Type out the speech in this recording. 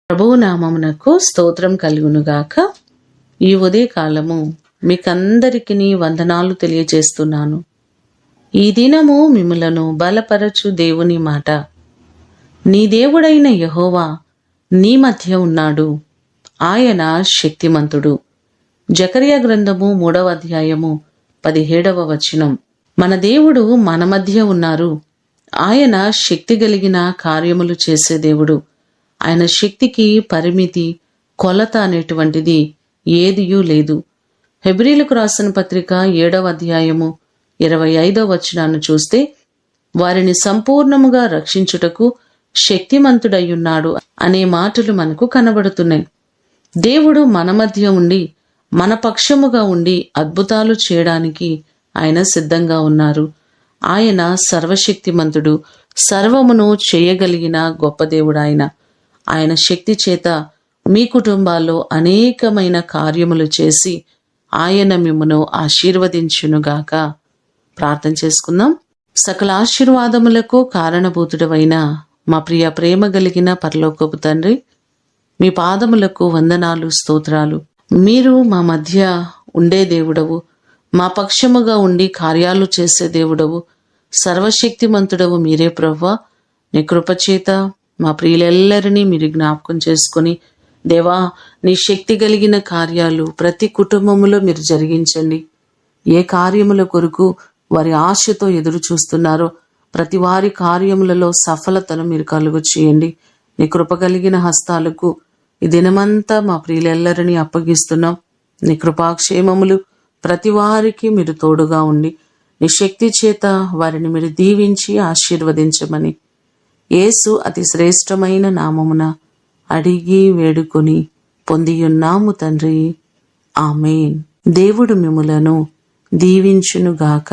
ప్రభువు నామమునకు స్తోత్రం కలుగునుగాక. ఈ ఉదయకాలము మీకందరికీ వందనాలు తెలియజేస్తున్నాను. ఈ దినము మిమ్ములను బలపరచు దేవుని మాట. నీ దేవుడైన యెహోవా నీ మధ్య ఉన్నాడు, ఆయన శక్తిమంతుడు. జకర్యా గ్రంథము 3వ అధ్యాయము 17వ వచనం. మన దేవుడు మన మధ్య ఉన్నారు. ఆయన శక్తి కలిగిన కార్యములు చేసే దేవుడు. ఆయన శక్తికి పరిమితి, కొలత అనేటువంటిది ఏదియూ లేదు. హెబ్రీలకు రాసిన పత్రిక 7వ అధ్యాయము 25వ వచనాన్ని చూస్తే, వారిని సంపూర్ణముగా రక్షించుటకు శక్తిమంతుడయ్యున్నాడు అనే మాటలు మనకు కనబడుతున్నాయి. దేవుడు మన మధ్య ఉండి, మన పక్షముగా ఉండి అద్భుతాలు చేయడానికి ఆయన సిద్ధంగా ఉన్నారు. ఆయన సర్వశక్తిమంతుడు, సర్వమును చేయగలిగిన గొప్ప దేవుడు. ఆయన శక్తి చేత మీ కుటుంబాల్లో అనేకమైన కార్యములు చేసి ఆయన మిమ్మును ఆశీర్వదించునుగాక. ప్రార్థన చేసుకుందాం. సకల ఆశీర్వాదములకు కారణభూతుడవైన మా ప్రియ ప్రేమ కలిగిన పరలోకపు తండ్రి, మీ పాదములకు వందనాలు, స్తోత్రాలు. మీరు మా మధ్య ఉండే దేవుడవు, మా పక్షముగా ఉండి కార్యాలు చేసే దేవుడవు, సర్వశక్తిమంతుడవు మీరే ప్రభువా. నీ కృపచేత మా ప్రియులెల్లరినీ మీరు జ్ఞాపకం చేసుకుని, దేవా, నీ శక్తి కలిగిన కార్యాలు ప్రతి కుటుంబములో మీరు జరిగించండి. ఏ కార్యముల కొరకు వారి ఆశతో ఎదురు చూస్తున్నారో ప్రతి వారి కార్యములలో సఫలతను మీరు కలుగు చేయండి. నీ కృప కలిగిన హస్తాలకు ఈ దినమంతా మా ప్రియులెల్లరినీ అప్పగిస్తున్నాం. నీ కృపాక్షేమములు ప్రతి వారికి మీరు తోడుగా ఉండి, నీ శక్తి చేత వారిని మీరు దీవించి ఆశీర్వదించమని యేసు అతి శ్రేష్టమైన నామమున అడిగి వేడుకొని పొందియున్నాము తండ్రి. ఆమేన్. దేవుడు మిమ్ములను దీవించునుగాక.